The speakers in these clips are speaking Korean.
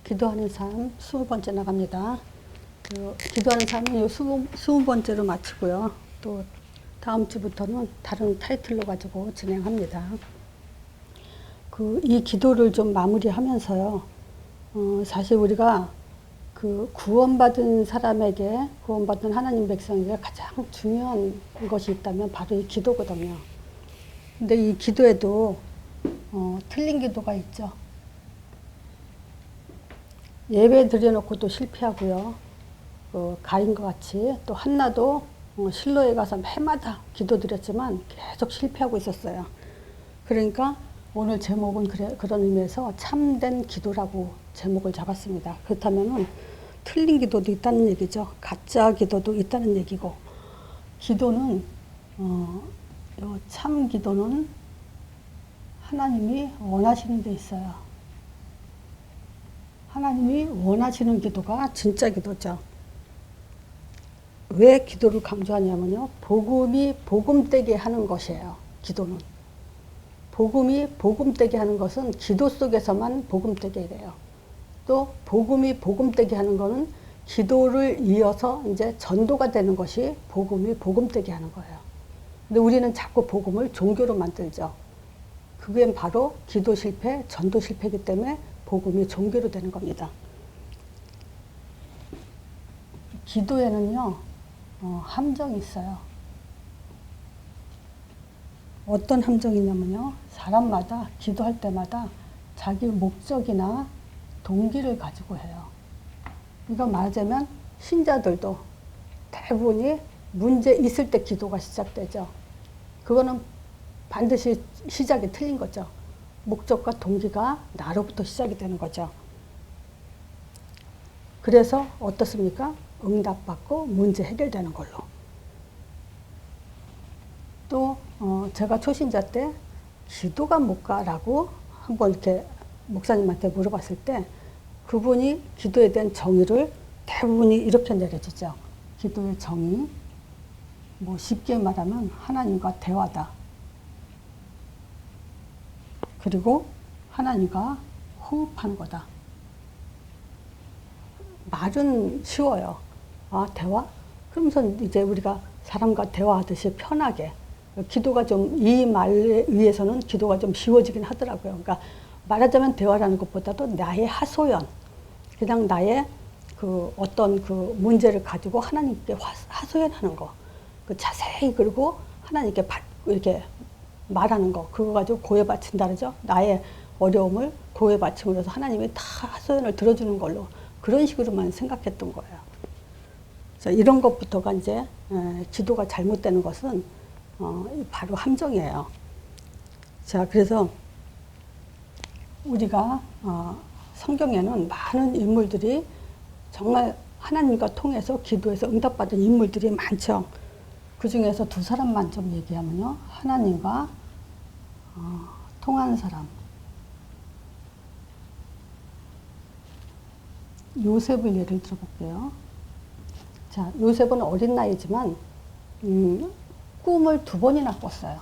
기도하는 삶 20번째 나갑니다. 기도하는 삶은 20번째로 마치고요. 또 다음 주부터는 다른 타이틀로 가지고 진행합니다. 이 기도를 좀 마무리하면서요. 사실 우리가 구원받은 사람에게, 구원받은 하나님 백성에게 가장 중요한 것이 있다면 바로 이 기도거든요. 근데 이 기도에도 틀린 기도가 있죠. 예배 드려놓고도 실패하고요. 가인과 같이 또 한나도 실로에 가서 매마다 기도드렸지만 계속 실패하고 있었어요. 그러니까 오늘 제목은 그런 의미에서 참된 기도라고 제목을 잡았습니다. 그렇다면은 틀린 기도도 있다는 얘기죠. 가짜 기도도 있다는 얘기고, 기도는 참 기도는 하나님이 원하시는 데 있어요. 하나님이 원하시는 기도가 진짜 기도죠. 왜 기도를 강조하냐면요. 복음이 복음되게 하는 것이에요. 기도는. 복음이 복음되게 하는 것은 기도 속에서만 복음되게 돼요. 또 복음이 복음되게 하는 것은 기도를 이어서 이제 전도가 되는 것이 복음이 복음되게 하는 거예요. 근데 우리는 자꾸 복음을 종교로 만들죠. 그게 바로 기도 실패, 전도 실패이기 때문에 복음이 종교로 되는 겁니다. 기도에는요, 함정이 있어요. 어떤 함정이 있냐면요, 사람마다 기도할 때마다 자기 목적이나 동기를 가지고 해요. 이거 말하자면 신자들도 대부분이 문제 있을 때 기도가 시작되죠. 그거는 반드시 시작이 틀린 거죠. 목적과 동기가 나로부터 시작이 되는 거죠. 그래서 어떻습니까? 응답받고 문제 해결되는 걸로. 또 제가 초신자 때 기도가 뭘까라고 한번 이렇게 목사님한테 물어봤을 때 그분이 기도에 대한 정의를 대부분이 이렇게 내려주죠. 기도의 정의, 쉽게 말하면 하나님과 대화다. 그리고 하나님과 호흡하는 거다. 말은 쉬워요. 대화? 그러면서 이제 우리가 사람과 대화하듯이 편하게. 기도가 이 말에 의해서는 기도가 좀 쉬워지긴 하더라고요. 그러니까 말하자면 대화라는 것보다도 나의 하소연, 그냥 나의 어떤 문제를 가지고 하나님께 하소연하는 거, 자세히 그리고 하나님께 이렇게 말하는 거, 그거 가지고 고해 바친다 그러죠. 나의 어려움을 고해 바침으로 해서 하나님이 다 하소연을 들어주는 걸로, 그런 식으로만 생각했던 거예요. 그래서 이런 것부터가 이제 기도가 잘못되는 것은 바로 함정이에요. 자, 그래서 우리가 성경에는 많은 인물들이 정말 하나님과 통해서 기도해서 응답받은 인물들이 많죠. 그 중에서 두 사람만 좀 얘기하면요. 하나님과 통한 사람. 요셉을 예를 들어볼게요. 자, 요셉은 어린 나이지만 꿈을 2번이나 꿨어요.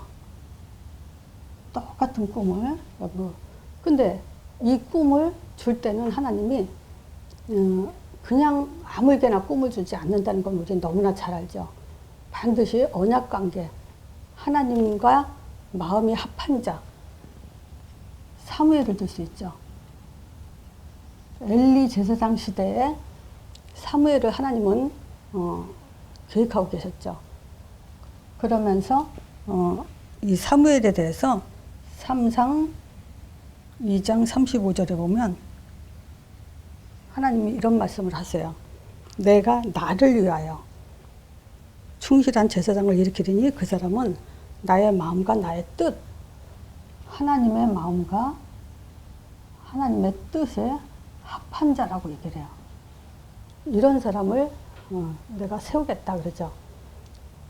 똑같은 꿈을. 근데 이 꿈을 줄 때는 하나님이 그냥 아무에게나 꿈을 주지 않는다는 건 우리는 너무나 잘 알죠. 반드시 언약관계, 하나님과 마음이 합한 자, 사무엘을 들 수 있죠. 엘리 제사장 시대에 사무엘을 하나님은 계획하고 계셨죠. 그러면서 이 사무엘에 대해서 3상 2장 35절에 보면 하나님이 이런 말씀을 하세요. 내가 나를 위하여 충실한 제사장을 일으키리니 그 사람은 나의 마음과 나의 뜻, 하나님의 마음과 하나님의 뜻에 합한 자라고 얘기를 해요. 이런 사람을 내가 세우겠다 그러죠.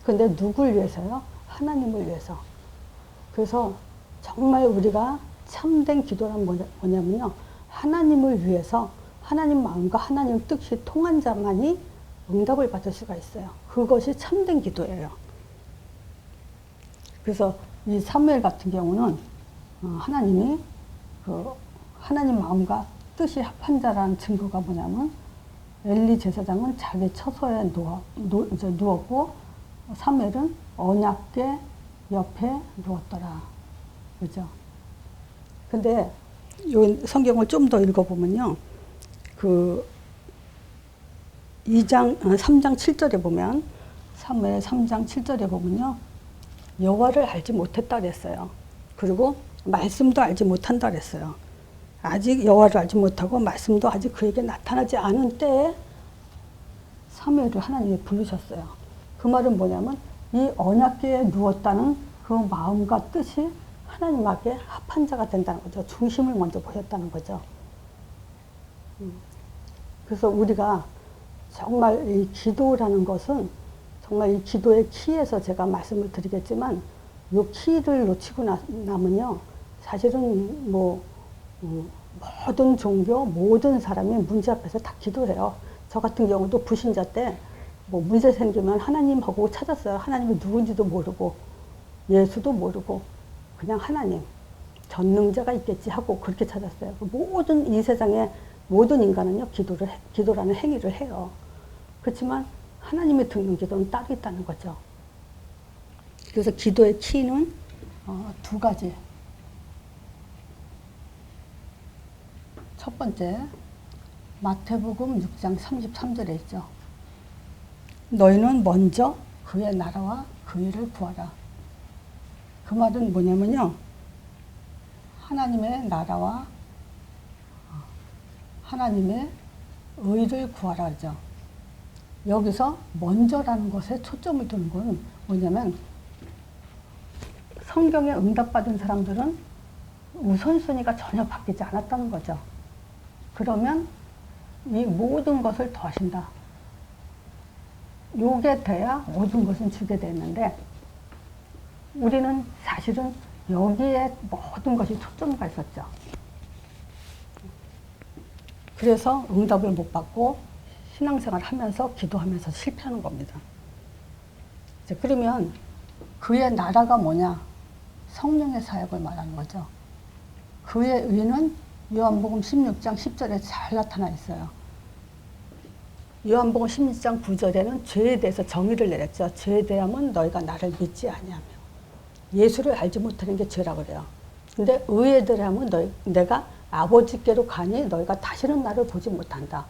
근데 누굴 위해서요? 하나님을 위해서. 그래서 정말 우리가 참된 기도란 뭐냐면요. 하나님을 위해서 하나님 마음과 하나님 뜻이 통한 자만이 응답을 받을 수가 있어요. 그것이 참된 기도예요. 그래서 이 사무엘 같은 경우는 하나님이 하나님 마음과 뜻이 합한 자라는 증거가 뭐냐면 엘리 제사장은 자기 처소에 누웠고 사무엘은 언약궤 옆에 누웠더라. 그죠? 근데 이 성경을 좀 더 읽어보면요. 그 3장 7절에 보면 사무엘 3장 7절에 보면요. 여호와를 알지 못했다 그랬어요. 그리고 말씀도 알지 못한다 그랬어요. 아직 여호와를 알지 못하고 말씀도 아직 그에게 나타나지 않은 때에 사무엘을 하나님이 부르셨어요. 그 말은 뭐냐면 이 언약궤에 누웠다는 그 마음과 뜻이 하나님에게 합한 자가 된다는 거죠. 중심을 먼저 보였다는 거죠. 그래서 우리가 정말 이 기도라는 것은 정말 이 기도의 키에서 제가 말씀을 드리겠지만 이 키를 놓치고 나면요. 사실은 모든 종교, 모든 사람이 문제 앞에서 다 기도해요. 저 같은 경우도 불신자 때 문제 생기면 하나님하고 찾았어요. 하나님이 누군지도 모르고 예수도 모르고 그냥 하나님, 전능자가 있겠지 하고 그렇게 찾았어요. 모든 이 세상의 모든 인간은요, 기도라는 행위를 해요. 그렇지만 하나님이 듣는 기도는 따로 있다는 거죠. 그래서 기도의 키는 두 가지. 첫 번째, 마태복음 6장 33절에 있죠. 너희는 먼저 그의 나라와 그 일을 구하라. 그 말은 뭐냐면요. 하나님의 나라와 하나님의 의를 구하라 하죠. 여기서 먼저라는 것에 초점을 두는 건 뭐냐면 성경에 응답받은 사람들은 우선순위가 전혀 바뀌지 않았다는 거죠. 그러면 이 모든 것을 더하신다. 요게 돼야 모든 것은 주게 됐는데 우리는 사실은 여기에 모든 것이 초점가 있었죠. 그래서 응답을 못 받고 신앙생활 하면서 기도하면서 실패하는 겁니다. 이제 그러면 그의 나라가 뭐냐? 성령의 사역을 말하는 거죠. 그의 의는 요한복음 16장 10절에 잘 나타나 있어요. 요한복음 16장 9절에는 죄에 대해서 정의를 내렸죠. 죄에 대하면 너희가 나를 믿지 아니하며 예수를 알지 못하는 게 죄라고 그래요. 근데 의에 대하면 내가 아버지께로 가니 너희가 다시는 나를 보지 못한다.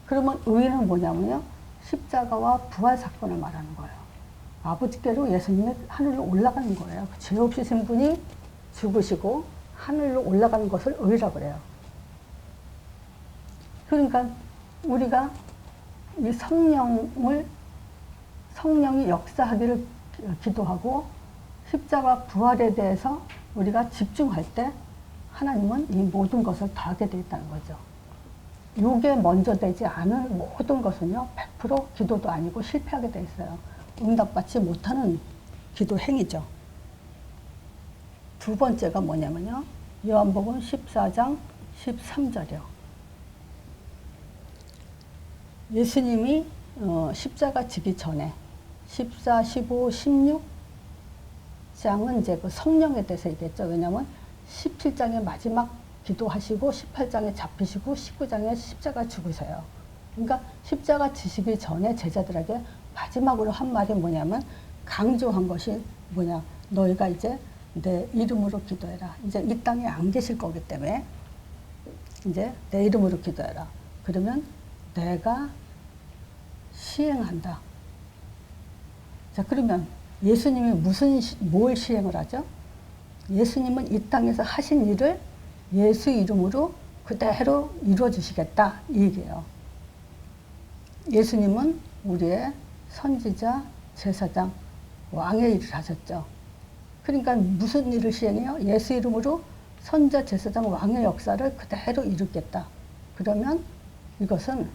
그러면 의는 뭐냐면요. 십자가와 부활 사건을 말하는 거예요. 아버지께로 예수님이 하늘로 올라가는 거예요. 죄 없으신 분이 죽으시고 하늘로 올라가는 것을 의라고 그래요. 그러니까 우리가 이 성령이 역사하기를 기도하고 십자가 부활에 대해서 우리가 집중할 때 하나님은 이 모든 것을 다 하게 되어 있다는 거죠. 이게 먼저 되지 않은 모든 것은요, 100% 기도도 아니고 실패하게 되어 있어요. 응답받지 못하는 기도 행위죠. 두 번째가 뭐냐면요, 요한복음 14장 13절이요. 예수님이 십자가 지기 전에 14, 15, 16장은 이제 그 성령에 대해서 얘기했죠. 왜냐하면 17장의 마지막 기도하시고 18장에 잡히시고 19장에 십자가 죽으세요. 그러니까 십자가 지시기 전에 제자들에게 마지막으로 한 말이 뭐냐면 강조한 것이 뭐냐. 너희가 이제 내 이름으로 기도해라. 이제 이 땅에 안 계실 거기 때문에 이제 내 이름으로 기도해라. 그러면 내가 시행한다. 자, 그러면 예수님이 뭘 시행을 하죠? 예수님은 이 땅에서 하신 일을 예수 이름으로 그대로 이루어 주시겠다 이 얘기예요. 예수님은 우리의 선지자, 제사장, 왕의 일을 하셨죠. 그러니까 무슨 일을 시행해요? 예수 이름으로 선지자, 제사장, 왕의 역사를 그대로 이루겠다. 그러면 이것은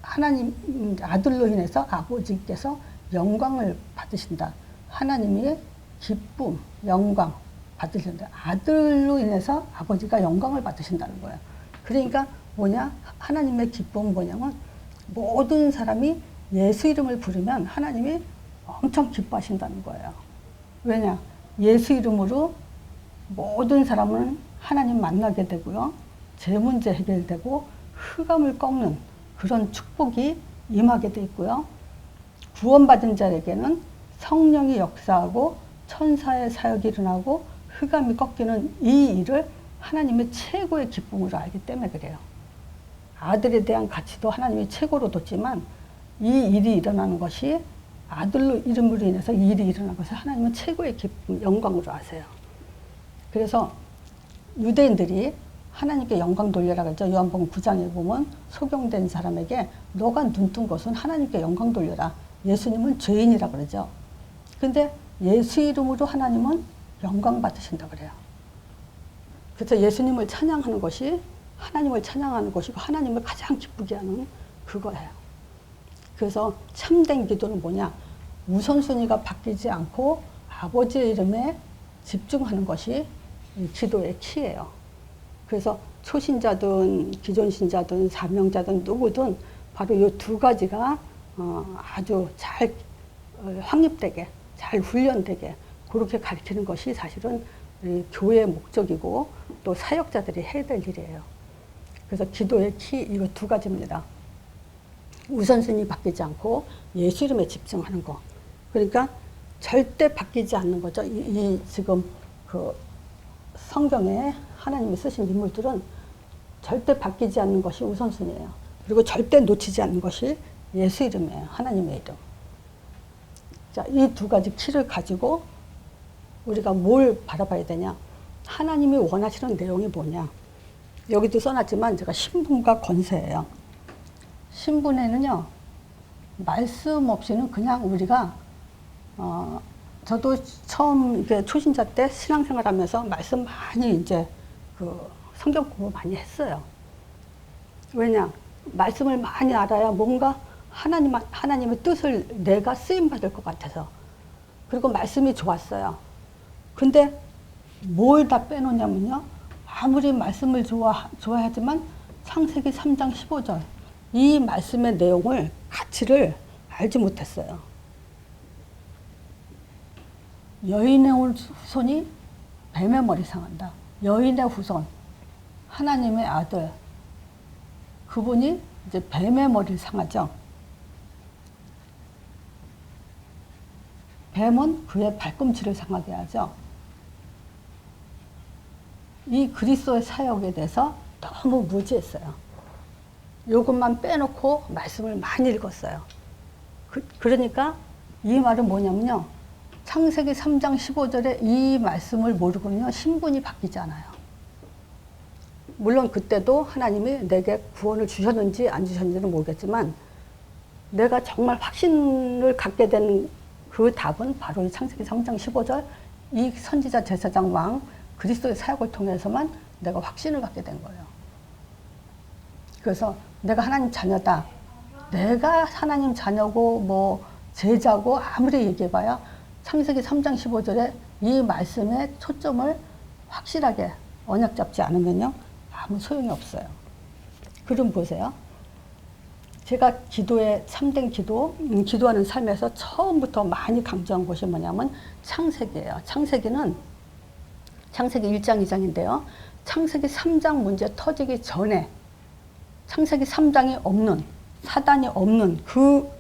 하나님 아들로 인해서 아버지께서 영광을 받으신다. 하나님이 기쁨, 영광 받으신다. 아들로 인해서 아버지가 영광을 받으신다는 거예요. 그러니까 뭐냐? 하나님의 기쁨은 뭐냐면 모든 사람이 예수 이름을 부르면 하나님이 엄청 기뻐하신다는 거예요. 왜냐? 예수 이름으로 모든 사람은 하나님 만나게 되고요. 제 문제 해결되고 흑암을 꺾는 그런 축복이 임하게 돼 있고요. 구원받은 자에게는 성령이 역사하고 천사의 사역이 일어나고 흑암이 꺾이는 이 일을 하나님의 최고의 기쁨으로 알기 때문에 그래요. 아들에 대한 가치도 하나님이 최고로 뒀지만 이 일이 일어나는 것이 아들로 이름으로 인해서 이 일이 일어난 것을 하나님은 최고의 기쁨, 영광으로 아세요. 그래서 유대인들이 하나님께 영광 돌려라 그러죠. 요한복음 9장에 보면 소경된 사람에게 너가 눈뜬 것은 하나님께 영광 돌려라. 예수님은 죄인이라 그러죠. 근데 예수 이름으로 하나님은 영광 받으신다 그래요. 그래서 예수님을 찬양하는 것이 하나님을 찬양하는 것이고 하나님을 가장 기쁘게 하는 그거예요. 그래서 참된 기도는 뭐냐? 우선순위가 바뀌지 않고 아버지의 이름에 집중하는 것이 기도의 키예요. 그래서 초신자든 기존신자든 사명자든 누구든 바로 이 두 가지가 아주 잘 확립되게 잘 훈련되게 그렇게 가르치는 것이 사실은 교회의 목적이고 또 사역자들이 해야 될 일이에요. 그래서 기도의 키 이거 두 가지입니다. 우선순위 바뀌지 않고 예수 이름에 집중하는 거. 그러니까 절대 바뀌지 않는 거죠. 이 지금 그 성경에 하나님이 쓰신 인물들은 절대 바뀌지 않는 것이 우선순위예요. 그리고 절대 놓치지 않는 것이 예수 이름이에요. 하나님의 이름. 자, 이 두 가지 키를 가지고 우리가 뭘 바라봐야 되냐? 하나님이 원하시는 내용이 뭐냐? 여기도 써놨지만 제가 신분과 권세예요. 신분에는요, 말씀 없이는 그냥 우리가 저도 처음 이렇게 초신자 때 신앙생활 하면서 말씀 많이 이제 그 성경 공부 많이 했어요. 왜냐? 말씀을 많이 알아야 뭔가 하나님의 뜻을 내가 쓰임받을 것 같아서. 그리고 말씀이 좋았어요. 근데 뭘 다 빼놓냐면요. 아무리 말씀을 좋아하지만 창세기 3장 15절. 이 말씀의 내용을, 가치를 알지 못했어요. 여인의 후손이 뱀의 머리 상한다. 여인의 후손, 하나님의 아들, 그분이 이제 뱀의 머리를 상하죠. 뱀은 그의 발꿈치를 상하게 하죠. 이 그리스도의 사역에 대해서 너무 무지했어요. 이것만 빼놓고 말씀을 많이 읽었어요. 그러니까 이 말은 뭐냐면요. 창세기 3장 15절에 이 말씀을 모르고는요. 신분이 바뀌지 않아요. 물론 그때도 하나님이 내게 구원을 주셨는지 안 주셨는지는 모르겠지만 내가 정말 확신을 갖게 된 그 답은 바로 이 창세기 3장 15절 이 선지자 제사장 왕 그리스도의 사역을 통해서만 내가 확신을 갖게 된 거예요. 그래서 내가 하나님 자녀다. 내가 하나님 자녀고 뭐 제자고 아무리 얘기해봐야 창세기 3장 15절에 이 말씀의 초점을 확실하게 언약 잡지 않으면요. 아무 소용이 없어요. 그럼 보세요. 제가 기도에 참된 기도, 기도하는 삶에서 처음부터 많이 강조한 것이 뭐냐면 창세기예요. 창세기는 창세기 1장 2장인데요. 창세기 3장 문제 터지기 전에 창세기 3장이 없는, 사단이 없는 그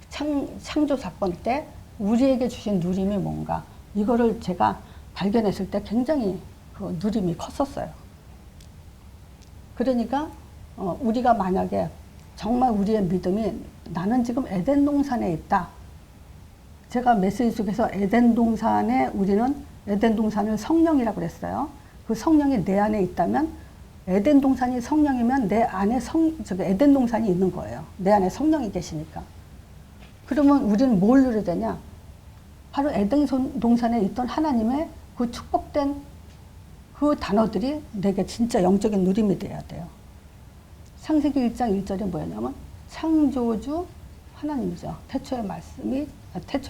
창조 사건 때 우리에게 주신 누림이 뭔가 이거를 제가 발견했을 때 굉장히 그 누림이 컸었어요. 그러니까 우리가 만약에 정말 우리의 믿음이 나는 지금 에덴 동산에 있다. 제가 메시지 속에서 에덴 동산에 우리는 에덴 동산을 성령이라고 그랬어요. 그 성령이 내 안에 있다면 에덴 동산이 성령이면 내 안에 에덴 동산이 있는 거예요. 내 안에 성령이 계시니까. 그러면 우리는 뭘 누려야 되냐? 바로 에덴 동산에 있던 하나님의 그 축복된 그 단어들이 내게 진짜 영적인 누림이 돼야 돼요. 창세기 1장 1절이 뭐였냐면 창조주 하나님이죠. 태초에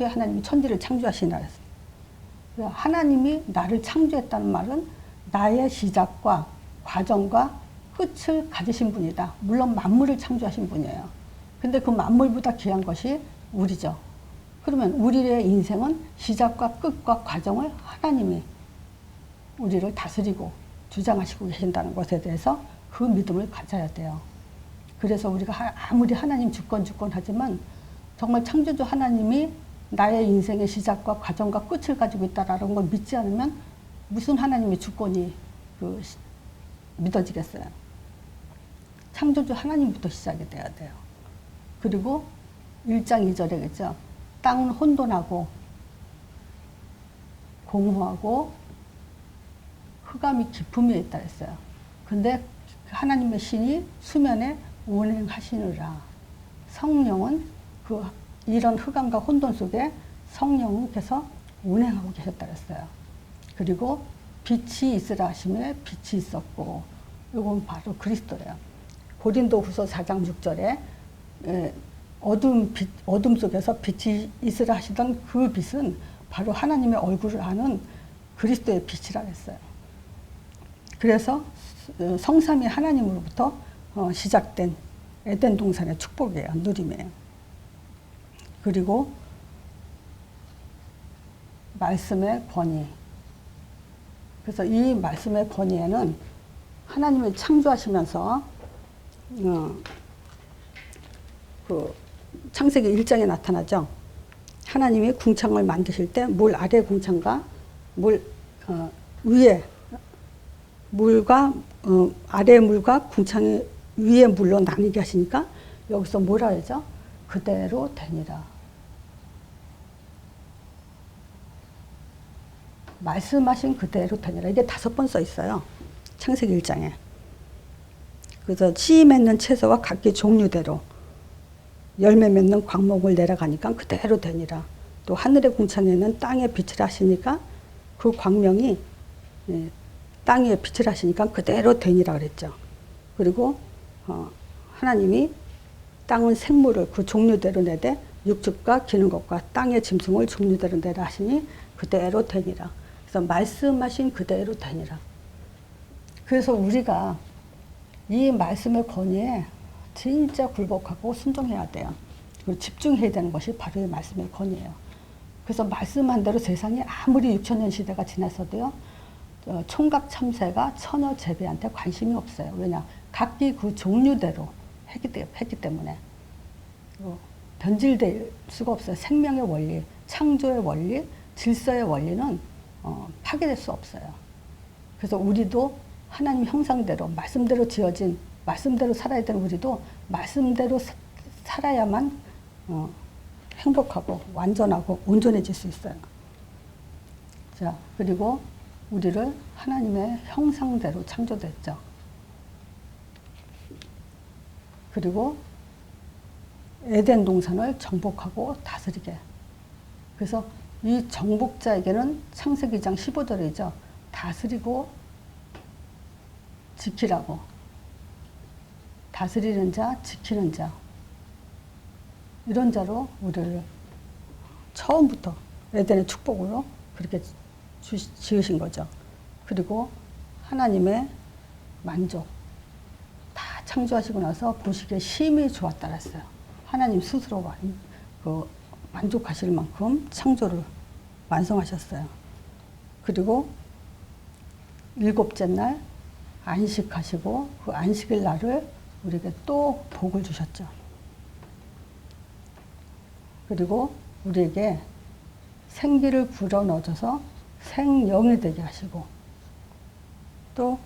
하나님이 천지를 창조하시니라 했어요. 하나님이 나를 창조했다는 말은 나의 시작과 과정과 끝을 가지신 분이다. 물론 만물을 창조하신 분이에요. 근데 그 만물보다 귀한 것이 우리죠. 그러면 우리의 인생은 시작과 끝과 과정을 하나님이 우리를 다스리고 주장하시고 계신다는 것에 대해서 그 믿음을 가져야 돼요. 그래서 우리가 아무리 하나님 주권 하지만 정말 창조주 하나님이 나의 인생의 시작과 과정과 끝을 가지고 있다라는 걸 믿지 않으면 무슨 하나님의 주권이 믿어지겠어요. 창조주 하나님부터 시작이 돼야 돼요. 그리고 1장 2절에겠죠. 땅은 혼돈하고 공허하고 흑암이 깊음에 있다 했어요. 근데 하나님의 신이 수면에 운행하시느라 성령은 이런 흑암과 혼돈 속에 성령께서 운행하고 계셨다 그랬어요. 그리고 빛이 있으라 하심에 빛이 있었고, 이건 바로 그리스도래요. 고린도후서 4장 6절에 어둠 속에서 빛이 있으라 하시던 그 빛은 바로 하나님의 얼굴을 아는 그리스도의 빛이라 했어요. 그래서 성삼위 하나님으로부터 시작된 에덴 동산의 축복이에요. 누림이에요. 그리고 말씀의 권위. 그래서 이 말씀의 권위에는 하나님을 창조하시면서 창세기 1장에 나타나죠. 하나님이 궁창을 만드실 때 물 아래 궁창과 물 위에 물과 아래 물과 궁창의 위에 물로 나뉘게 하시니까 여기서 뭐라 하죠? 그대로 되니라. 말씀하신 그대로 되니라. 이게 5번 써 있어요. 창세기 1장에. 그래서 씨 맺는 채소와 각기 종류대로 열매 맺는 광목을 내려가니까 그대로 되니라. 또 하늘의 궁창에는 땅에 빛을 하시니까 그 광명이 땅에 빛을 하시니까 그대로 되니라 그랬죠. 그리고 하나님이 땅은 생물을 그 종류대로 내되 육축과 기는 것과 땅의 짐승을 종류대로 내라 하시니 그대로 되니라. 그래서 말씀하신 그대로 되니라. 그래서 우리가 이 말씀의 권위에 진짜 굴복하고 순종해야 돼요. 그리고 집중해야 되는 것이 바로 이 말씀의 권위예요. 그래서 말씀한 대로 세상이 아무리 6천년 시대가 지났어도요, 총각 참새가 처녀 제비한테 관심이 없어요. 왜냐? 각기 그 종류대로 했기 때문에. 변질될 수가 없어요. 생명의 원리, 창조의 원리, 질서의 원리는 파괴될 수 없어요. 그래서 우리도 하나님 형상대로, 말씀대로 지어진, 말씀대로 살아야 되는 우리도 말씀대로 살아야만 행복하고 완전하고 온전해질 수 있어요. 자, 그리고 우리를 하나님의 형상대로 창조됐죠. 그리고 에덴 동산을 정복하고 다스리게. 그래서 이 정복자에게는 창세기 2장 15절이죠. 다스리고 지키라고. 다스리는 자, 지키는 자. 이런 자로 우리를 처음부터 에덴의 축복으로 그렇게 지으신 거죠. 그리고 하나님의 만족. 다 창조하시고 나서 보시기에 심히 좋았다 그랬어요. 하나님 스스로 만족하실 만큼 창조를 완성하셨어요. 그리고 7째 날 안식하시고 그 안식일 날을 우리에게 또 복을 주셨죠. 그리고 우리에게 생기를 불어넣어줘서 생명이 되게 하시고, 또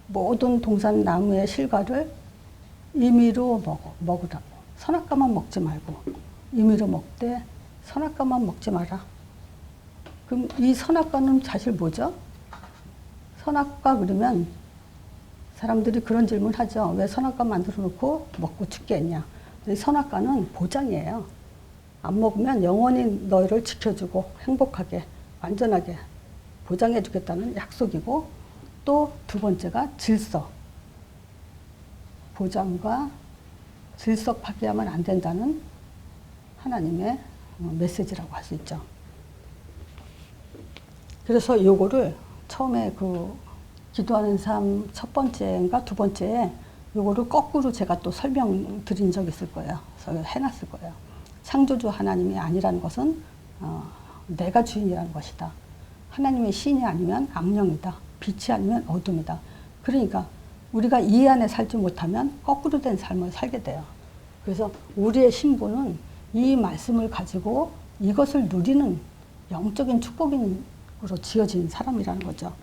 모든 동산 나무의 실과를 임의로 먹으라고. 선악과만 먹지 말고 임의로 먹되 선악과만 먹지 마라. 그럼 이 선악과는 사실 뭐죠? 선악과 그러면 사람들이 그런 질문 하죠. 왜 선악과 만들어 놓고 먹고 죽게 했냐. 선악과는 보장이에요. 안 먹으면 영원히 너희를 지켜주고 행복하게 완전하게 보장해 주겠다는 약속이고, 또 2번째가 질서. 보장과 질서 파괴하면 안 된다는 하나님의 메시지라고 할 수 있죠. 그래서 요거를 처음에 기도하는 삶 1번째인가 2번째에 요거를 거꾸로 제가 또 설명드린 적이 있을 거예요. 그래서 해놨을 거예요. 창조주 하나님이 아니라는 것은 내가 주인이라는 것이다. 하나님의 신이 아니면 악령이다. 빛이 아니면 어둠이다. 그러니까 우리가 이 안에 살지 못하면 거꾸로 된 삶을 살게 돼요. 그래서 우리의 신분은 이 말씀을 가지고 이것을 누리는 영적인 축복으로 지어진 사람이라는 거죠.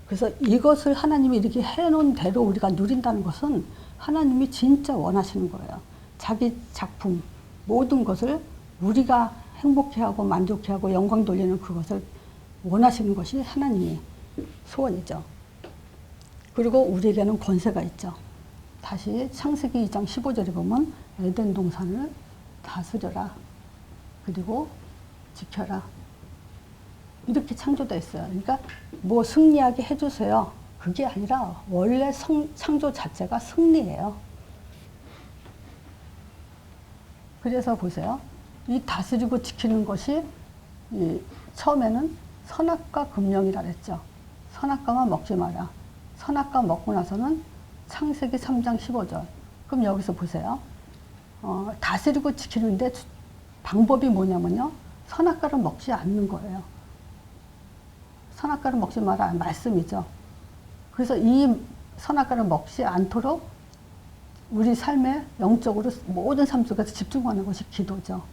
그래서 이것을 하나님이 이렇게 해놓은 대로 우리가 누린다는 것은 하나님이 진짜 원하시는 거예요. 자기 작품 모든 것을 우리가 행복해하고 만족해하고 영광 돌리는 그것을 원하시는 것이 하나님의 소원이죠. 그리고 우리에게는 권세가 있죠. 다시 창세기 2장 15절에 보면 에덴 동산을 다스려라. 그리고 지켜라. 이렇게 창조되어 있어요. 그러니까 뭐 승리하게 해주세요. 그게 아니라 원래 창조 자체가 승리예요. 그래서 보세요. 이 다스리고 지키는 것이 처음에는 선악과 금령이라 그랬죠. 선악과만 먹지 마라. 선악과 먹고 나서는 창세기 3장 15절. 그럼 여기서 보세요. 다스리고 지키는데 방법이 뭐냐면요. 선악과를 먹지 않는 거예요. 선악과를 먹지 마라 말씀이죠. 그래서 이 선악과를 먹지 않도록 우리 삶에 영적으로 모든 삶 속에서 집중하는 것이 기도죠.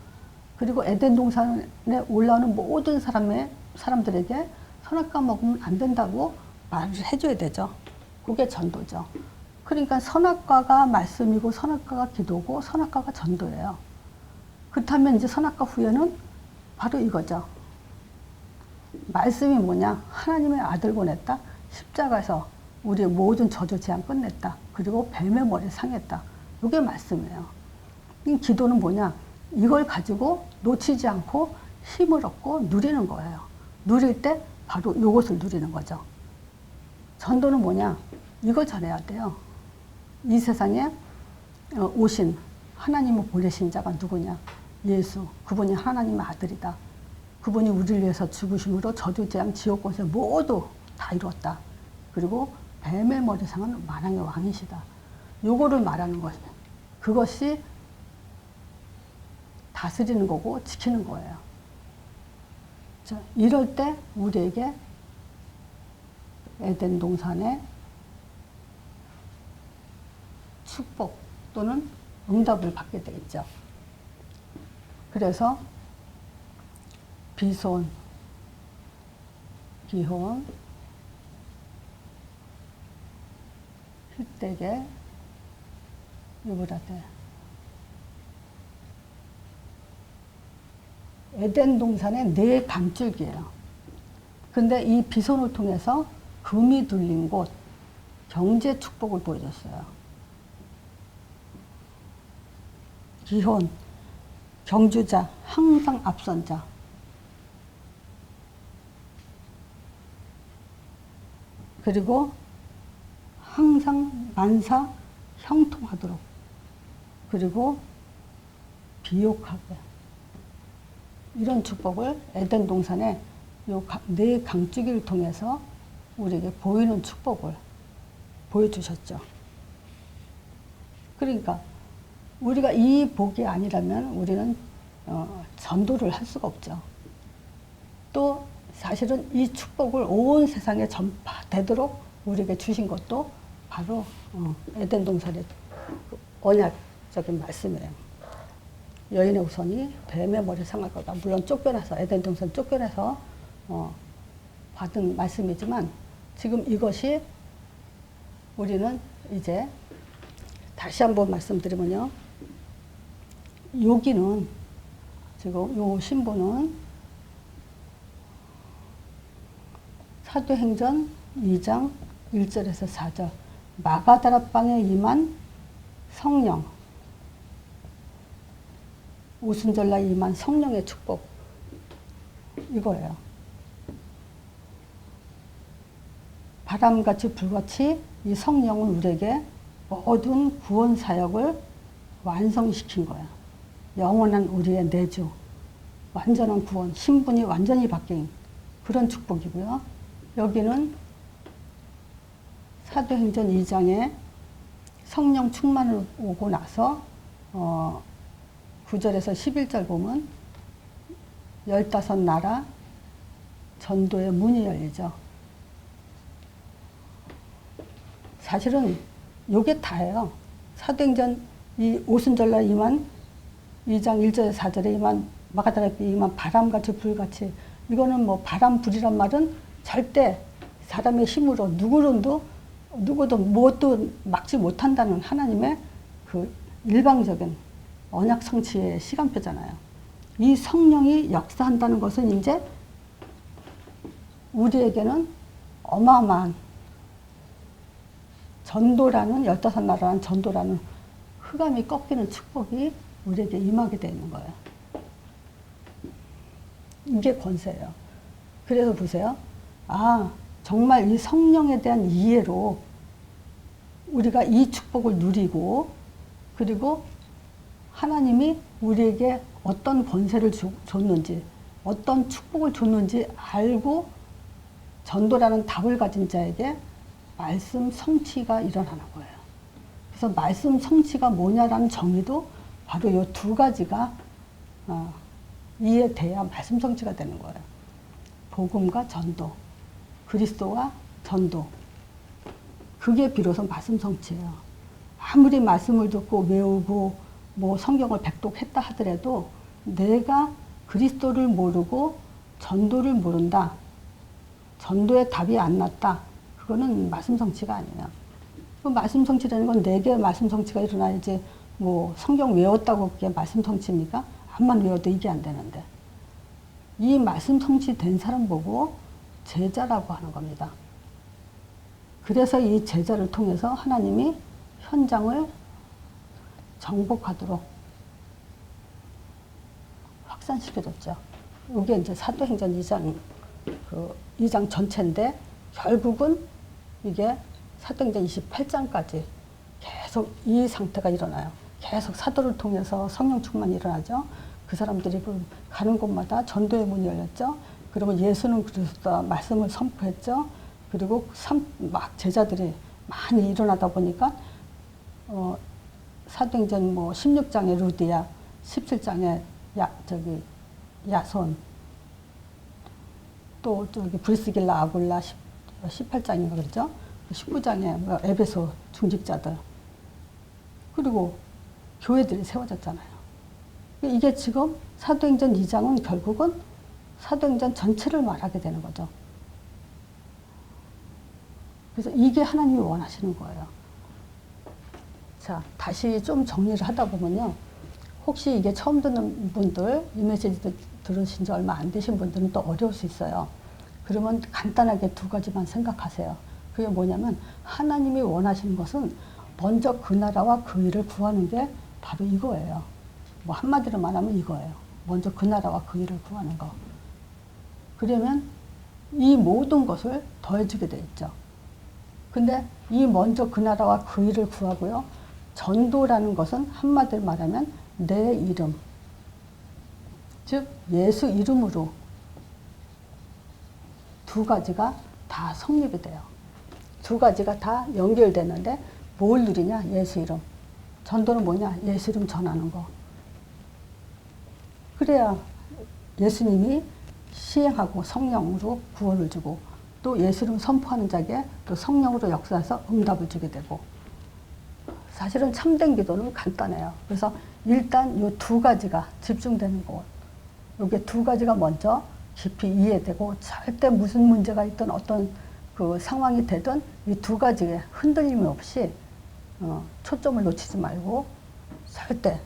그리고 에덴 동산에 올라오는 모든 사람들에게 선악과 먹으면 안 된다고 말을 해줘야 되죠. 그게 전도죠. 그러니까 선악과가 말씀이고 선악과가 기도고 선악과가 전도예요. 그렇다면 이제 선악과 후에는 바로 이거죠. 말씀이 뭐냐? 하나님의 아들 보냈다. 십자가에서 우리의 모든 저주 재앙 끝냈다. 그리고 뱀의 머리 상했다. 이게 말씀이에요. 이 기도는 뭐냐? 이걸 가지고 놓치지 않고 힘을 얻고 누리는 거예요. 누릴 때 바로 이것을 누리는 거죠. 전도는 뭐냐? 이걸 전해야 돼요. 이 세상에 오신 하나님을 보내신 자가 누구냐? 예수. 그분이 하나님의 아들이다. 그분이 우리를 위해서 죽으심으로 저주 재앙 지옥 권세 모두 다 이루었다. 그리고 뱀의 머리 상은 만왕의 왕이시다. 요거를 말하는 것이 그것이 다스리는 거고 지키는 거예요. 자, 이럴 때 우리에게 에덴 동산의 축복 또는 응답을 받게 되겠죠. 그래서 비손, 기혼, 휘떼게, 유브라데. 에덴 동산의 네 강줄기예요. 근데 이 비손을 통해서 금이 둘린 곳, 경제 축복을 보여줬어요. 기혼, 경주자, 항상 앞선 자. 그리고 항상 만사 형통하도록. 그리고 비옥하게. 이런 축복을 에덴 동산의 요 네 강줄기를 통해서 우리에게 보이는 축복을 보여주셨죠. 그러니까 우리가 이 복이 아니라면 우리는 전도를 할 수가 없죠. 또 사실은 이 축복을 온 세상에 전파되도록 우리에게 주신 것도 바로 에덴 동산의 언약적인 말씀이에요. 여인의 후손이 뱀의 머리 상할 거다. 물론 쫓겨나서 에덴 동산 쫓겨나서 받은 말씀이지만 지금 이것이 우리는 이제 다시 한번 말씀드리면요. 여기는 지금 요 신부는 사도행전 2장 1절에서 4절 마가다라방에 임한 성령 오순절날 임한 성령의 축복 이거예요. 바람같이 불같이 이 성령은 우리에게 모든 구원 사역을 완성시킨 거야. 영원한 우리의 내주, 완전한 구원, 신분이 완전히 바뀐 그런 축복이고요. 여기는 사도행전 2장에 성령 충만을 오고 나서 9절에서 11절 보면 15나라 전도의 문이 열리죠. 사실은 요게 다예요. 사도행전 이 오순절날 임한 2장 1절 4절에 임한 마가다락비 임한 바람같이 불같이, 이거는 뭐 바람 불이란 말은 절대 사람의 힘으로 누구도 무엇도 막지 못한다는 하나님의 그 일방적인 언약 성취의 시간표잖아요. 이 성령이 역사한다는 것은 이제 우리에게는 어마어마한 전도라는, 15나라라는 전도라는 흑암이 꺾이는 축복이 우리에게 임하게 되어 있는 거예요. 이게 권세예요. 그래서 보세요. 아, 정말 이 성령에 대한 이해로 우리가 이 축복을 누리고, 그리고 하나님이 우리에게 어떤 권세를 줬는지, 어떤 축복을 줬는지 알고 전도라는 답을 가진 자에게 말씀 성취가 일어나는 거예요. 그래서 말씀 성취가 뭐냐라는 정의도 바로 이 두 가지가 이해돼야 말씀 성취가 되는 거예요. 복음과 전도, 그리스도와 전도. 그게 비로소 말씀 성취예요. 아무리 말씀을 듣고 외우고 뭐 성경을 백독했다 하더라도 내가 그리스도를 모르고 전도를 모른다, 전도의 답이 안 났다, 그거는 말씀 성취가 아니에요. 그 말씀 성취라는 건 내게 말씀 성취가 일어나야지, 뭐 성경 외웠다고 그게 말씀 성취입니까? 암만 외워도 이게 안 되는데. 이 말씀 성취된 사람 보고 제자라고 하는 겁니다. 그래서 이 제자를 통해서 하나님이 현장을 정복하도록 확산시켜줬죠. 이게 이제 사도행전 2장 전체인데, 결국은 이게 사도행전 28장까지 계속 이 상태가 일어나요. 계속 사도를 통해서 성령 충만이 일어나죠. 그 사람들이 가는 곳마다 전도의 문이 열렸죠. 그리고 예수는 그리스도다 말씀을 선포했죠. 그리고 막 제자들이 많이 일어나다 보니까 사도행전 뭐 16장에 루디아, 17장에 야손, 또 저기 브리스길라, 아굴라, 18장인가 그랬죠. 19장에 뭐 에베소 중직자들, 그리고 교회들이 세워졌잖아요. 이게 지금 사도행전 2장은 결국은 사도행전 전체를 말하게 되는 거죠. 그래서 이게 하나님이 원하시는 거예요. 자, 다시 좀 정리를 하다 보면요. 혹시 이게 처음 듣는 분들, 이 메시지 들으신 지 얼마 안 되신 분들은 또 어려울 수 있어요. 그러면 간단하게 두 가지만 생각하세요. 그게 뭐냐면, 하나님이 원하시는 것은 먼저 그 나라와 그 일을 구하는 게 바로 이거예요. 뭐 한마디로 말하면 이거예요. 먼저 그 나라와 그 일을 구하는 거. 그러면 이 모든 것을 더해주게 돼 있죠. 근데 이 먼저 그 나라와 그 일을 구하고요. 전도라는 것은 한마디로 말하면 내 이름, 즉 예수 이름으로 두 가지가 다 성립이 돼요. 두 가지가 다 연결되는데 뭘 누리냐? 예수 이름. 전도는 뭐냐? 예수 이름 전하는 거. 그래야 예수님이 시행하고 성령으로 구원을 주고, 또 예수 이름 선포하는 자에게 또 성령으로 역사해서 응답을 주게 되고. 사실은 참된 기도는 간단해요. 그래서 일단 이 두 가지가 집중되는 것. 이게 두 가지가 먼저 깊이 이해되고, 절대 무슨 문제가 있든 어떤 그 상황이 되든 이 두 가지에 흔들림 없이 초점을 놓치지 말고, 절대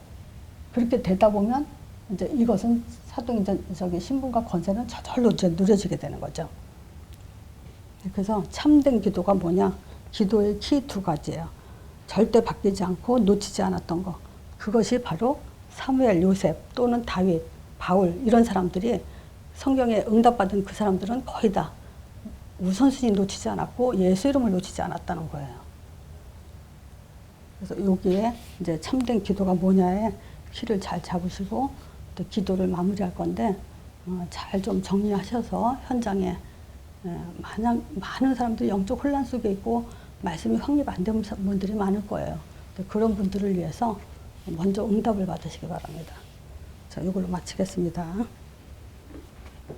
그렇게 되다 보면 이제 이것은 사도행전 신분과 권세는 저절로 누려지게 되는 거죠. 그래서 참된 기도가 뭐냐? 기도의 키 두 가지예요. 절대 바뀌지 않고 놓치지 않았던 거. 그것이 바로 사무엘, 요셉 또는 다윗, 바울 이런 사람들이 성경에 응답받은 그 사람들은 거의 다 우선순위 놓치지 않았고 예수 이름을 놓치지 않았다는 거예요. 그래서 여기에 이제 참된 기도가 뭐냐에 키를 잘 잡으시고 또 기도를 마무리할 건데, 잘 좀 정리하셔서 현장에 많은 사람들이 영적 혼란 속에 있고 말씀이 확립 안 된 분들이 많을 거예요. 그런 분들을 위해서 먼저 응답을 받으시기 바랍니다. 자, 이걸로 마치겠습니다.